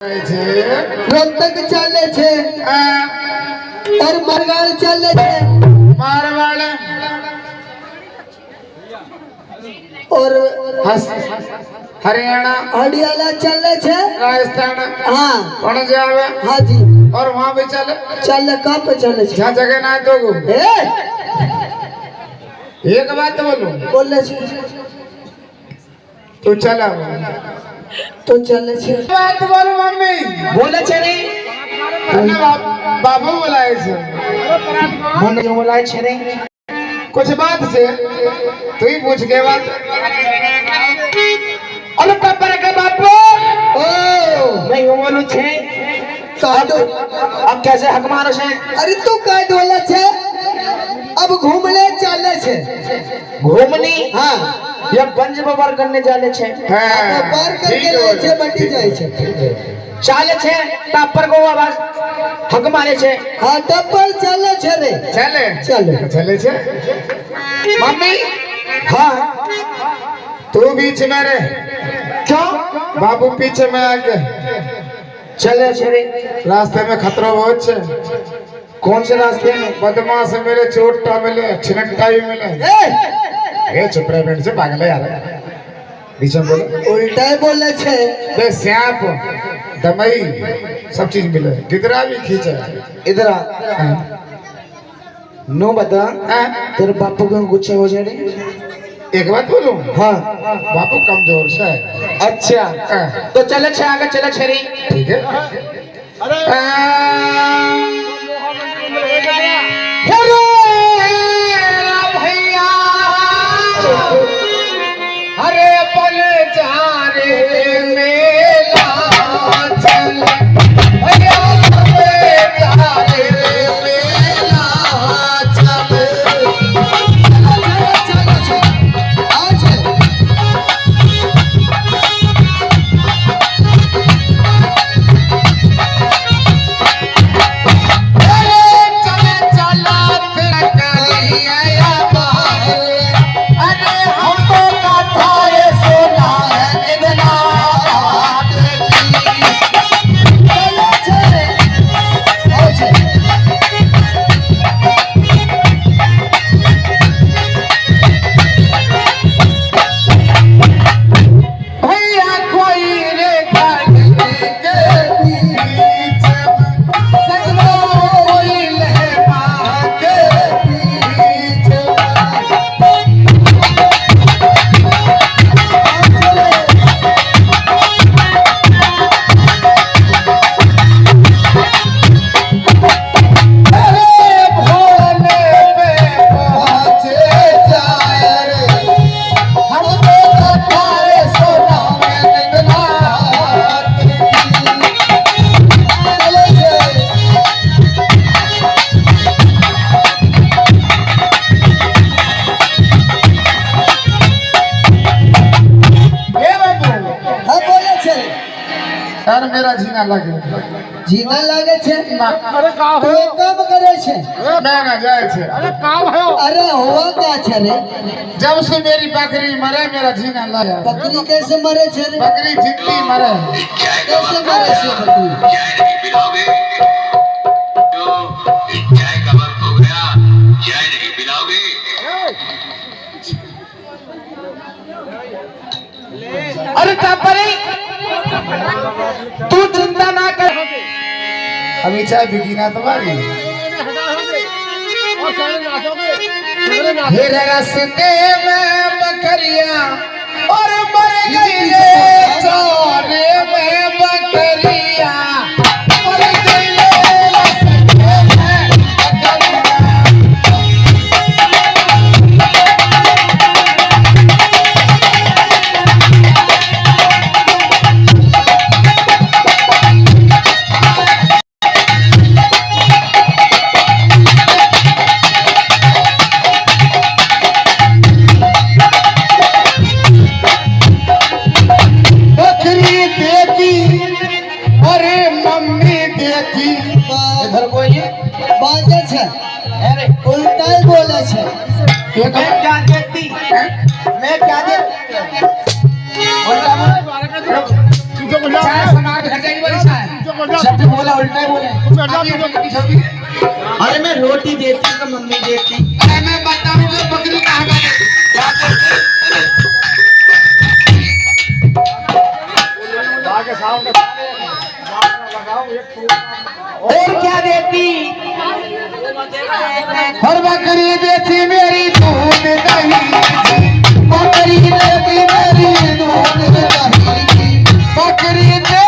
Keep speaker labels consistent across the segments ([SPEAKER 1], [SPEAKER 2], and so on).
[SPEAKER 1] रोहतक चले छे और मारवाड़ चले छे
[SPEAKER 2] मारवाड़
[SPEAKER 1] और
[SPEAKER 2] हरियाणा
[SPEAKER 1] हरियाणा चले छे
[SPEAKER 2] राजस्थान
[SPEAKER 1] हाँ
[SPEAKER 2] पंजाब
[SPEAKER 1] हाँ जी
[SPEAKER 2] और वहाँ भी चले
[SPEAKER 1] कहाँ पे चले छे
[SPEAKER 2] जहाँ जगह ना तो एक बात बोलूं
[SPEAKER 1] बोले छे
[SPEAKER 2] तू चला
[SPEAKER 1] तो चले छे
[SPEAKER 2] बात बोलो मम्मी
[SPEAKER 1] बोले छे रे
[SPEAKER 2] बाबू बोलाए छे
[SPEAKER 1] मन जो बोलाए छे रे
[SPEAKER 2] कुछ बात से तू ही पूछ के बात अरे पापा का बापू
[SPEAKER 1] ओ
[SPEAKER 3] नहीं वो बोलू छे
[SPEAKER 1] कह दो
[SPEAKER 3] अब कैसे हक मारो छे
[SPEAKER 1] अरे तू कह डोले छे अब घूमने चले छे
[SPEAKER 3] घूमनी
[SPEAKER 1] हाँ
[SPEAKER 3] या बंज बबर करने जाले छे
[SPEAKER 1] पार करके ले छे बटी जाए छे
[SPEAKER 3] चाले छे टापर को आवाज हक मारे छे
[SPEAKER 1] हाँ टप्पर चले छे रे
[SPEAKER 2] चले
[SPEAKER 1] चले
[SPEAKER 2] चले छे मम्मी
[SPEAKER 3] हाँ
[SPEAKER 2] तू बीच में रहे
[SPEAKER 3] क्यों
[SPEAKER 2] बाबू पीछे में आगे
[SPEAKER 3] चले छे रे
[SPEAKER 2] रास्ते में खतरा बहुत छे
[SPEAKER 3] कौन से रास्ते में
[SPEAKER 2] बदमाश मिले चोटा मिले छिनकटा भी मिले ए चुप रहे बेट से पागल है यार बीच में बोले
[SPEAKER 1] उल्टा ही बोले छे
[SPEAKER 2] बे सांप दमई सब चीज मिले गिदरा भी खींचे
[SPEAKER 3] इधर आ नो बता
[SPEAKER 2] हाँ?
[SPEAKER 3] तेरे बापू को गुस्सा हो जाए रे
[SPEAKER 2] एक बात बोलूं
[SPEAKER 3] हाँ
[SPEAKER 2] बापू कमजोर से
[SPEAKER 3] अच्छा
[SPEAKER 2] हाँ।
[SPEAKER 3] तो चले छे आगे चले छे रे
[SPEAKER 2] ठीक है भैया अरे पल जारे मेला चल भैया जारे मेला चल मेरा जीना लगे
[SPEAKER 1] जीना लागे छे
[SPEAKER 2] अरे का
[SPEAKER 1] तो एक काम करे छे
[SPEAKER 2] मैं ना जाए छे अरे का भयो
[SPEAKER 1] अरे हुआ क्या छे रे
[SPEAKER 2] जब से मेरी बकरी मरे मेरा जीना लगा
[SPEAKER 1] बकरी कैसे मरे छे रे
[SPEAKER 2] बकरी जितनी मरे
[SPEAKER 1] कैसे मरे छे बकरी
[SPEAKER 4] पिलाओगे तो चाय का वक्त हो गया चाय नहीं पिलाओगे
[SPEAKER 3] अरे टापरे तू चिंता ना कर
[SPEAKER 2] अभी चाय बिकी ना तुम्हारी मेरे रास्ते में बकरियां और मर गई चौरे में बकरियां मर गई रास्ते में बकरियां
[SPEAKER 3] मैं क्या देती मैं क्या देती
[SPEAKER 2] चाय समाज घर जाएगी बड़ी
[SPEAKER 3] सब तो बोला उल्टा ही बोले। अरे मैं रोटी देती तो मम्मी देती।
[SPEAKER 2] अरे मैं बताऊंगा बकरी कहाँ गई? क्या करते?
[SPEAKER 3] और क्या देती?
[SPEAKER 2] हर बकरी देती मेरी दूध दही,
[SPEAKER 1] बकरी देती मेरी दूध दही,
[SPEAKER 2] बकरी देती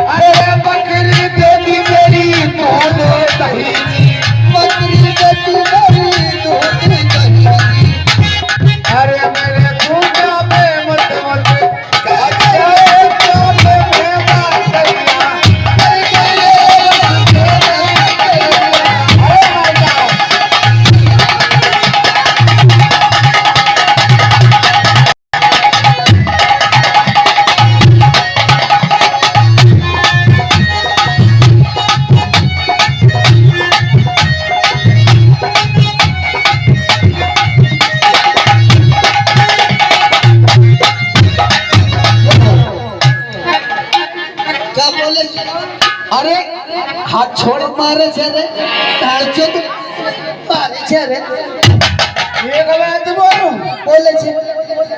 [SPEAKER 2] अरे बकरी देती मेरी दूध दही,
[SPEAKER 1] बकरी देती मेरी दूध दही।
[SPEAKER 2] अरे मेरे दूधा में मत
[SPEAKER 1] क्या बोले?
[SPEAKER 3] अरे हाथ छोड़।
[SPEAKER 1] मारे छे रे, ढालचो तो मारे छे रे।
[SPEAKER 2] एक बात बोलूं,
[SPEAKER 1] बोले छे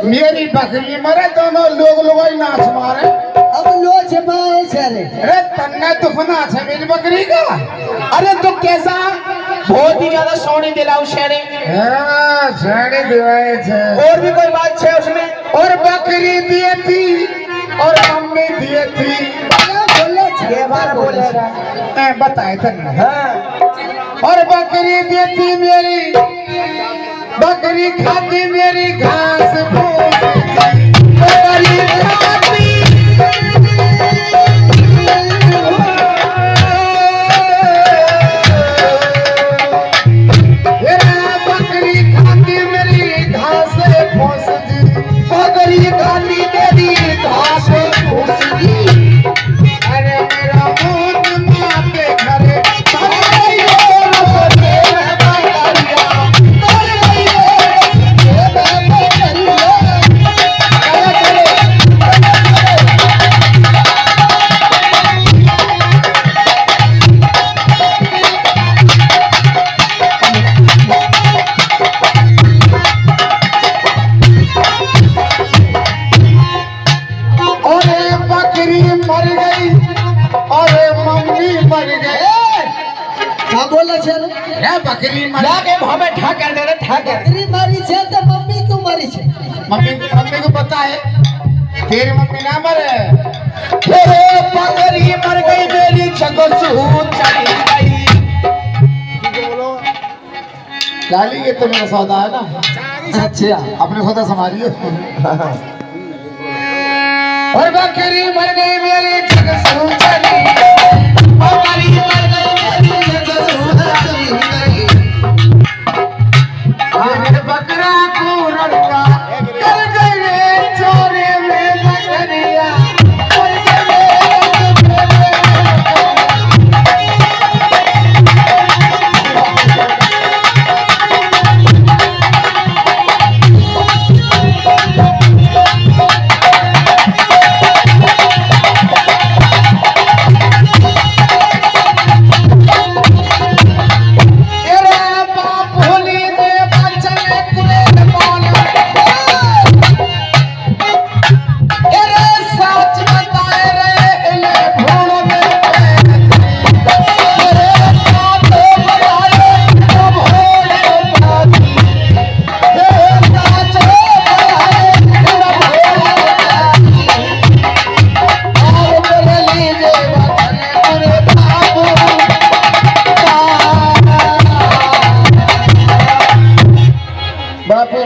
[SPEAKER 2] मेरी बकरी मरे दोनों लोग नाच मारे।
[SPEAKER 1] अब लो छे मारे छे रे।
[SPEAKER 2] अरे तन्ने दुखना है मेरी बकरी का।
[SPEAKER 3] अरे तो कैसा बहुत ही ज्यादा सोनी दिलाऊ शेरे।
[SPEAKER 2] हाँ, साड़ी दिवाए थे।
[SPEAKER 3] और भी कोई बात है उसमें?
[SPEAKER 2] और बकरी दिए थी और मम्मी दिए थी।
[SPEAKER 1] बोले छे
[SPEAKER 3] ये बार बोलेगा।
[SPEAKER 2] मैं बताए तन्ने।
[SPEAKER 3] हाँ।
[SPEAKER 2] और बकरी दिए थी मेरी, बकरी खाती मेरी घास फूस, बकरी खाती बकरी खाती मेरी घास फूस जी,
[SPEAKER 1] बकरी खाती मेरी घास फूस दी।
[SPEAKER 2] अरे मेरा मुंह माँ के घरे बकरी मर गई और मम्मी मर गई।
[SPEAKER 1] क्या बोले छे रे?
[SPEAKER 2] ये बकरी मर
[SPEAKER 3] लाके हमें ठाकर दे रे ठाकर।
[SPEAKER 1] बकरी मारी छे तो मम्मी क्यों मारी छे?
[SPEAKER 2] मम्मी को पता है तेरी मम्मी ना मरे।
[SPEAKER 3] तेरे बकरी मर गई मेरी जगसू चली गई।
[SPEAKER 2] लाली ये तो मेरा सौदा है ना।
[SPEAKER 1] अच्छा
[SPEAKER 2] अपने सौदा संभालिए। और बकरी मर गई मेरी जगसू चली गई, बकरी मर गई मेरी जगसू चली गई। अरे बकरा को रड़का कर गए चोरे में बकरिया, कर गए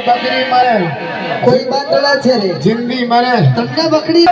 [SPEAKER 2] बकरी मरे
[SPEAKER 1] कोई बात ना छे रे।
[SPEAKER 2] जिंदी मरे
[SPEAKER 1] तन्ने बकरी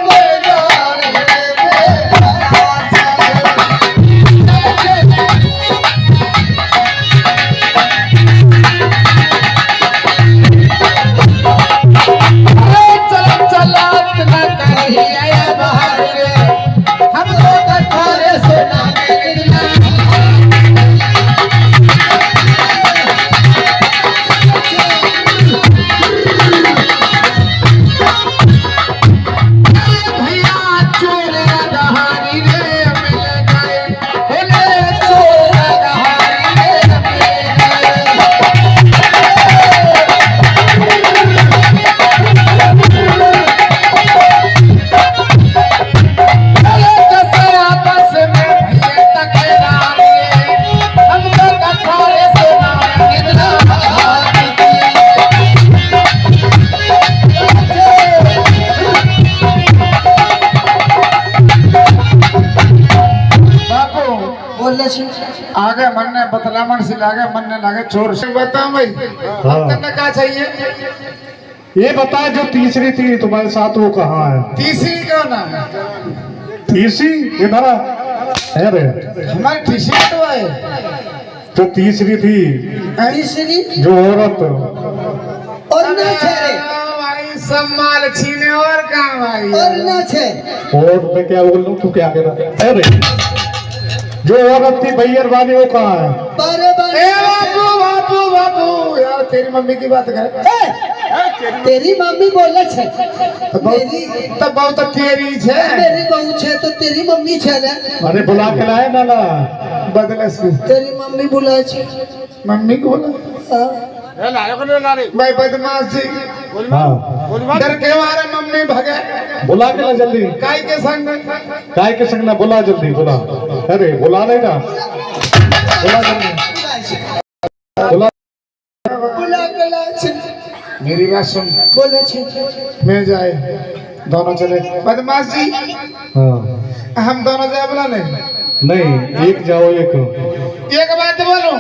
[SPEAKER 2] लागे मन ने बतलामन से लागे मन ने लागे चोर से बताओ भाई तन्ने क्या चाहिए
[SPEAKER 5] ये बता जो तीसरी थी तुम्हारे साथ वो कहाँ है?
[SPEAKER 2] तीसरी कौन है
[SPEAKER 5] तीसरी इधर अरे
[SPEAKER 2] हमारी तीसरी तो है
[SPEAKER 5] जो तीसरी थी
[SPEAKER 1] तीसरी
[SPEAKER 5] जो औरत
[SPEAKER 1] और ना छे रे
[SPEAKER 2] भाई सम्मान छीने और कहाँ भाई
[SPEAKER 1] और ना छे
[SPEAKER 5] और मैं क्या बोल रहा हूँ तू क्या कह रहा है? अरे जो औरत थी भैया वाली वो कहाँ है?
[SPEAKER 1] बारे
[SPEAKER 2] ए
[SPEAKER 1] बारे
[SPEAKER 2] बाबू बाबू बाबू यार तेरी मम्मी की बात कर
[SPEAKER 1] तेरी मम्मी बोले छे मेरी
[SPEAKER 2] तो बहुत तेरी छे
[SPEAKER 1] मेरी बहू छे तो तेरी मम्मी छे रे
[SPEAKER 5] अरे बुला के लाए ना ना
[SPEAKER 2] बदले से
[SPEAKER 1] तेरी मम्मी बुलाए छे
[SPEAKER 2] मम्मी को बोला
[SPEAKER 1] हाँ।
[SPEAKER 2] भाई बदमाश जी
[SPEAKER 5] हाँ
[SPEAKER 2] डर के मारे मम्मी भगे
[SPEAKER 5] बुला के ला जल्दी
[SPEAKER 2] काय के संग
[SPEAKER 5] काय के संग ना बुला जल्दी बुला अरे बुला नहीं ना बुला जल्दी बुला
[SPEAKER 1] बुला के लाए छे
[SPEAKER 2] मेरी बात सुन
[SPEAKER 1] बोले छे
[SPEAKER 2] मैं जाए दोनों चले बदमाश जी
[SPEAKER 5] हाँ
[SPEAKER 2] हम दोनों जाए बोला नहीं
[SPEAKER 5] नहीं एक जाओ एक
[SPEAKER 2] एक बात बोलो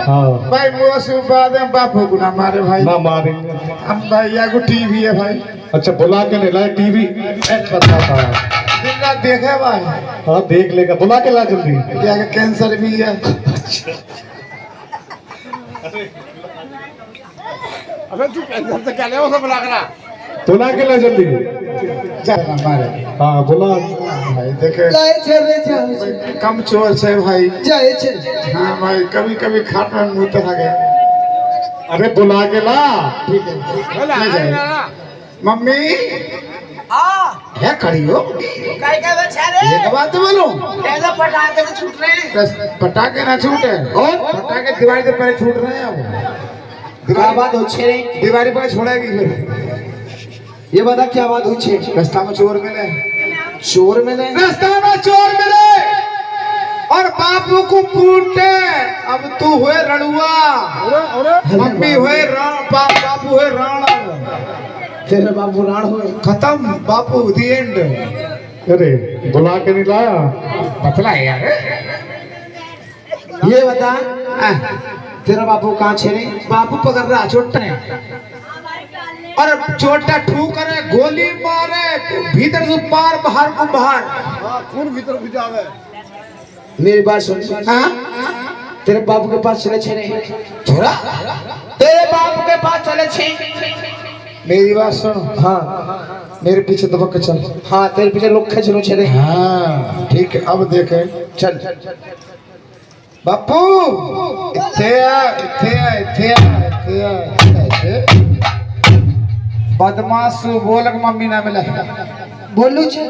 [SPEAKER 5] हाँ
[SPEAKER 2] भाई मुझे सुबह बापू को ना मारे भाई
[SPEAKER 5] ना मारेंगे
[SPEAKER 2] हम भैया को टीवी है भाई
[SPEAKER 5] अच्छा बुला के नहीं लाए टीवी बताता
[SPEAKER 2] दिन रात देखे भाई
[SPEAKER 5] हाँ देख लेगा बुला के ला जल्दी
[SPEAKER 2] क्या के कैंसर भी है
[SPEAKER 5] बुला के ला जल्दी
[SPEAKER 2] चल हमारे
[SPEAKER 5] हाँ बुला
[SPEAKER 2] भाई देखे
[SPEAKER 1] लाए छे रे जाए
[SPEAKER 2] कम चोर से भाई
[SPEAKER 1] जाए छे
[SPEAKER 2] हाँ भाई कभी कभी खाट में मुंह तो गए
[SPEAKER 5] अरे बुला के ला
[SPEAKER 2] ठीक है ले जाए मम्मी है खड़ी हो
[SPEAKER 3] काय काय बचा रे
[SPEAKER 2] एक बात बोलो
[SPEAKER 3] कैसा पटाखे से छूट रहे हैं
[SPEAKER 2] पटाखे ना छूटे और पटाखे दिवाली से पहले छूट रहे हैं अब
[SPEAKER 1] क्या बात हो छे रे
[SPEAKER 2] दिवाली पर छोड़ेगी फिर
[SPEAKER 1] ये बता क्या बात हो छे
[SPEAKER 2] रास्ता में चोर मिले
[SPEAKER 1] चोर मिले
[SPEAKER 2] रास्ता में चोर मिले और बापू को पूछे अब तू हुए रणुआ मम्मी हुए बापू हुए राणा
[SPEAKER 1] तेरे बाबू राण हुए
[SPEAKER 2] खत्म बापू दी एंड
[SPEAKER 5] अरे बुला के नहीं लाया
[SPEAKER 2] पतला है यार
[SPEAKER 1] ये बता तेरा बापू कहाँ छे रे बापू पकड़ रहा छोटा है
[SPEAKER 2] और छोटा ठूक करे गोली मारे भीतर से पार बाहर को बाहर
[SPEAKER 1] मेरी बात सुन
[SPEAKER 2] हाँ
[SPEAKER 1] तेरे बापू के पास चले छे रे
[SPEAKER 2] छोरा
[SPEAKER 1] तेरे बापू के पास चले छे
[SPEAKER 2] मेरी बात सुन
[SPEAKER 1] हाँ
[SPEAKER 2] मेरे पीछे दबक के चल
[SPEAKER 1] हाँ तेरे पीछे लोग खचनो छे रे
[SPEAKER 2] हाँ ठीक है अब देखे चल बापू इत्थे आ इत्थे आ इत्थे आ इत्थे आ इत्थे बदमाश बोलक मम्मी ना मिले
[SPEAKER 1] बोलू छे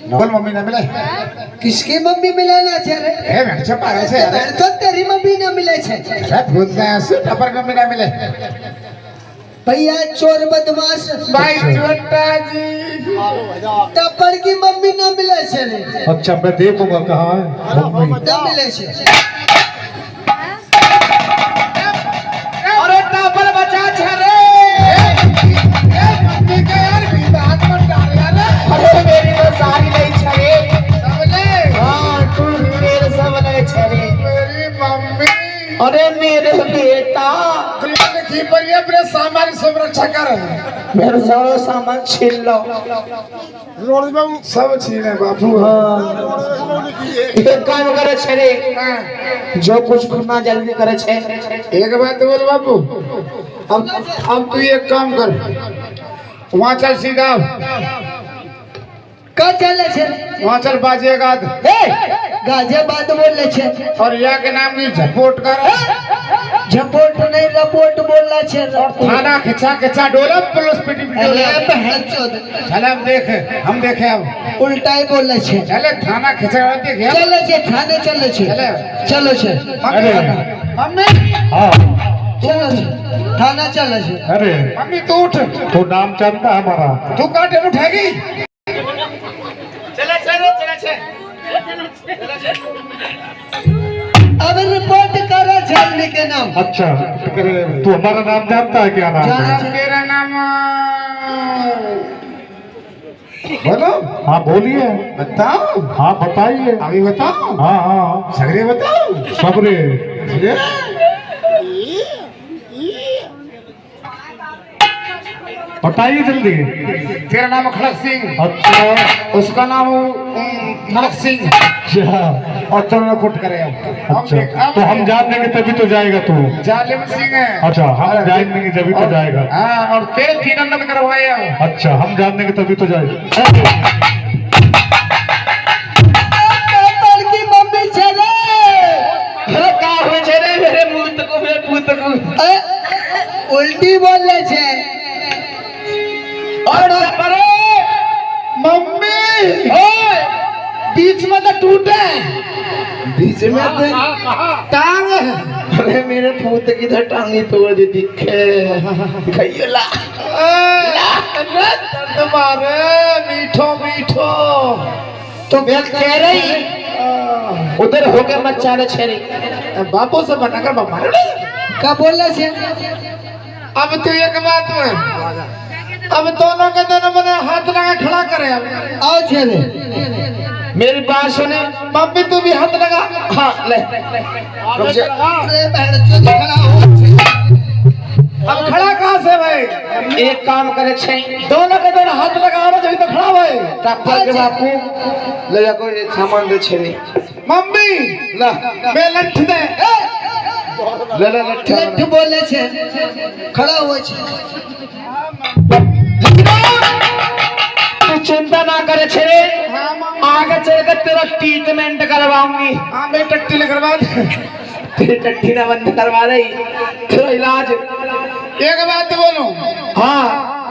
[SPEAKER 2] बोल मम्मी ना मिले
[SPEAKER 1] किसकी मम्मी मिले ना छे रे
[SPEAKER 2] ए मैं छपा रहे छे
[SPEAKER 1] तेरे तो तेरी मम्मी ना मिले छे
[SPEAKER 2] अरे भूल गए से टपर मम्मी ना मिले
[SPEAKER 1] भैया चोर बदमाश
[SPEAKER 2] भाई छोटा जी
[SPEAKER 1] टप्पर की मम्मी ना मिले छे रे
[SPEAKER 5] अच्छा मैं देखूंगा कहाँ है मम्मी
[SPEAKER 1] ना मिले छे
[SPEAKER 2] अरे टपर बचा छे रे मम्मी के यार भी हाथ मत डाल यार
[SPEAKER 3] अरे मेरी तो सारी नहीं छरे
[SPEAKER 2] सबले
[SPEAKER 3] हाँ तू मेरे सब नहीं छरे
[SPEAKER 2] मेरी मम्मी
[SPEAKER 3] अरे मेरे बेटा
[SPEAKER 2] की पर ये अपने सामान सब रक्षा कर
[SPEAKER 3] मेरे सारा सामान छीन लो
[SPEAKER 2] सब छीने बापू
[SPEAKER 3] एक काम करे छरे जो कुछ करना जल्दी करे छे
[SPEAKER 2] एक बात बोल बापू अब तू एक काम कर वहाँ चल सीधा
[SPEAKER 1] का चले छे
[SPEAKER 2] वहाँ चल बाजेगा
[SPEAKER 1] गाजियाबाद बोले छे
[SPEAKER 2] और यहाँ के नाम की झपोट कर
[SPEAKER 1] झपोट नहीं रपोट बोलना छे
[SPEAKER 2] थाना खिंचा खिंचा डोला पुलिस पिटी
[SPEAKER 1] अरे बहनचोद
[SPEAKER 2] चले हम देखे अब
[SPEAKER 1] उल्टा ही बोलना छे
[SPEAKER 2] चले थाना खिंचा देखे
[SPEAKER 1] चले छे थाने चले छे
[SPEAKER 2] चले।
[SPEAKER 1] चलो छे
[SPEAKER 5] अरे
[SPEAKER 2] मम्मी
[SPEAKER 5] हाँ
[SPEAKER 1] चलो छे थाना चले छे
[SPEAKER 5] अरे
[SPEAKER 2] मम्मी तू उठ
[SPEAKER 5] तो नाम जानता है हमारा
[SPEAKER 2] तू काटे उठेगी
[SPEAKER 1] अब रिपोर्ट करो झरने के नाम
[SPEAKER 5] अच्छा तू हमारा नाम जानता है क्या नाम है?
[SPEAKER 1] जाना छे
[SPEAKER 2] मेरा नाम बोलो
[SPEAKER 5] हाँ बोलिए।
[SPEAKER 2] बताओ।
[SPEAKER 5] हाँ बताइए।
[SPEAKER 2] अभी बताओ।
[SPEAKER 5] हाँ हाँ
[SPEAKER 2] सगरे बताओ।
[SPEAKER 5] सबरे। बताइए जल्दी।
[SPEAKER 2] तेरा नाम खड़क सिंह,
[SPEAKER 5] अच्छा
[SPEAKER 2] उसका नाम खड़क सिंह,
[SPEAKER 5] अच्छा
[SPEAKER 2] और दोनों कुट करे।
[SPEAKER 5] अच्छा तो हम जान देंगे तभी तो जाएगा तू।
[SPEAKER 2] जालिम सिंह है।
[SPEAKER 5] अच्छा हम जान देंगे तभी तो जाएगा।
[SPEAKER 2] हाँ, और तेरे 3 नंबर करवाए।
[SPEAKER 5] अच्छा हम जान देंगे तभी तो जाएगा।
[SPEAKER 1] की मम्मी चले
[SPEAKER 3] अरे का हो छे रे मेरे मुंह को मेरे पुत को
[SPEAKER 1] उल्टी बोले छे।
[SPEAKER 3] और परे
[SPEAKER 2] मम्मी
[SPEAKER 3] ओए बीच में तो टूटे
[SPEAKER 2] बीच में तो टांग।
[SPEAKER 3] अरे मेरे पुत की तो टांगी तोड़ दी दिखाइए ला
[SPEAKER 2] तुम्हारे मीठो मीठो
[SPEAKER 3] तो मैं कह रही उधर हो गया मत चाले छेरी
[SPEAKER 2] बापू से बनाकर बाबा
[SPEAKER 1] का बोले छे।
[SPEAKER 2] अब तो एक बात में, अब दोनों के दोनों मैंने हाथ लगा खड़ा करे। अब
[SPEAKER 1] आओ छेरे
[SPEAKER 3] मेरी बात सुने
[SPEAKER 2] मम्मी तू भी हाथ लगा।
[SPEAKER 3] हाँ ले रुक जा
[SPEAKER 1] अरे बहन चोद खड़ा हो छे।
[SPEAKER 2] अब खड़ा कहाँ से भाई?
[SPEAKER 3] एक काम करे छे
[SPEAKER 2] दोनों के दोनों हाथ लगा रहे जब तो खड़ा भाई।
[SPEAKER 3] टप्पा के बापू ले जा कोई सामान दे छेरी
[SPEAKER 2] मम्मी
[SPEAKER 3] ला
[SPEAKER 2] मैं लठ दे।
[SPEAKER 3] ले ले लट्ठा
[SPEAKER 1] लट्ठ बोले छे खड़ा हो छे।
[SPEAKER 3] तू चिंता ना करे छेरे आगे चलकर तेरा ट्रीटमेंट करवाऊंगी।
[SPEAKER 2] हाँ मैं टट्टी लगवा दे।
[SPEAKER 3] तेरी टट्टी ना बंद करवा रही तेरा इलाज।
[SPEAKER 2] एक बात बोलूं,
[SPEAKER 3] हाँ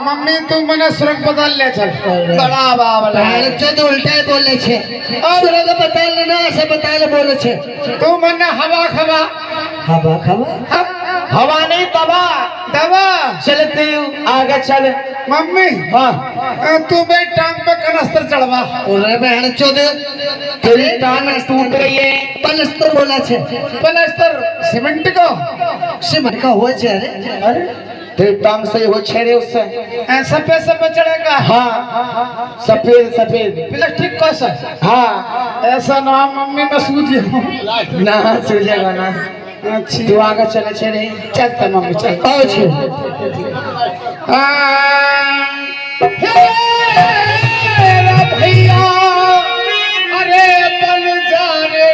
[SPEAKER 2] मम्मी तू मैंने सुरंग बदल ले चल।
[SPEAKER 3] बड़ा बावला
[SPEAKER 1] बहन चोद उल्टे बोले छे। सुरग बताल ना ऐसे बताल बोले छे।
[SPEAKER 2] तू मैंने हवा खवा
[SPEAKER 1] हवा खवा
[SPEAKER 3] हवा नहीं दबा
[SPEAKER 2] दवा।
[SPEAKER 3] चलते आगे चल
[SPEAKER 2] मम्मी
[SPEAKER 3] हाँ
[SPEAKER 2] तू मेरी टांग पे कनस्तर चढ़वा।
[SPEAKER 1] अरे बहन चोद
[SPEAKER 3] तेरी टांग टूट रही है
[SPEAKER 1] पलस्तर बोला छे।
[SPEAKER 2] प्लास्टर सीमेंट को
[SPEAKER 1] सिमट का हो छे। अरे
[SPEAKER 3] तेरी टांग सही हो छेरे उससे
[SPEAKER 2] सफेद सफेद चढ़ेगा।
[SPEAKER 3] हाँ सफेद सफेद
[SPEAKER 2] प्लास्टिक को सा
[SPEAKER 3] हाँ
[SPEAKER 2] ऐसा ना मम्मी मैं सूझ गया।
[SPEAKER 3] ना सूझेगा ना।
[SPEAKER 2] अच्छी
[SPEAKER 3] तू आगे चले छेरे
[SPEAKER 2] चलता मम्मी चल।
[SPEAKER 1] आओ छे।
[SPEAKER 2] भैया अरे बन जा रे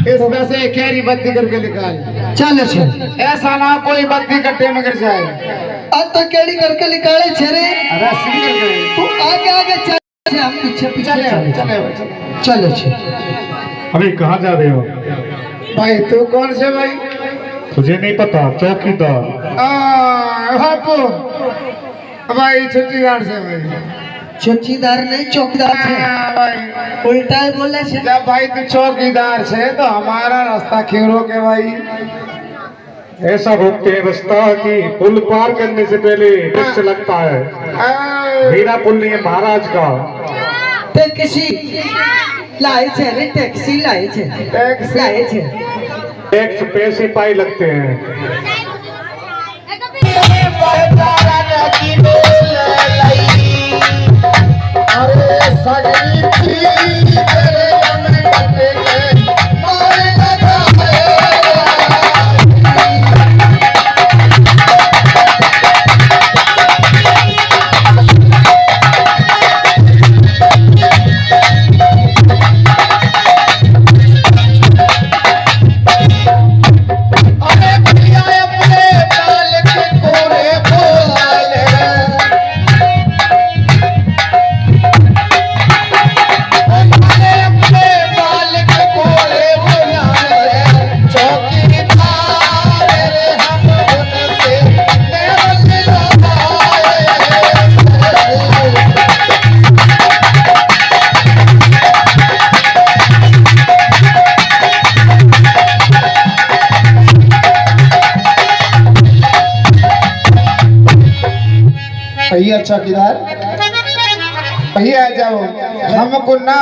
[SPEAKER 2] इसमें से कैरी बत्ती करके निकाल।
[SPEAKER 1] चलो छे।
[SPEAKER 2] ऐसा ना कोई बत्ती गड्ढे में गिर जाए।
[SPEAKER 1] अब तो केड़ी करके निकाले छे रे।
[SPEAKER 2] अरे सिंगल करे।
[SPEAKER 1] तू आगे आगे चल हम पीछे पीछे
[SPEAKER 2] चले
[SPEAKER 1] चले। चलो छे।
[SPEAKER 5] अरे कहाँ जा रहे हो?
[SPEAKER 2] भाई तू कौन से भाई?
[SPEAKER 5] तुझे नहीं पता? चौकीदार।
[SPEAKER 2] बापू भाई छुट्टीदार से भाई।
[SPEAKER 1] चौकीदार नहीं चौकीदार छे
[SPEAKER 2] हाँ भाई
[SPEAKER 1] उल्टा ही बोले छे
[SPEAKER 2] जब भाई तू चौकीदार छे तो हमारा रास्ता क्यों रोके भाई?
[SPEAKER 5] ऐसा रोकते हैं रास्ता कि पुल पार करने से पहले टैक्स लगता है। मेरा पुल नहीं है, महाराज का।
[SPEAKER 1] टैक्सी लाए छे रे टैक्सी लाए छे
[SPEAKER 2] टैक्सी
[SPEAKER 1] लाए छे
[SPEAKER 5] टैक्स पैसे पाई लगते हैं।
[SPEAKER 2] भैया चौकीदार भैया जाओ हमको ना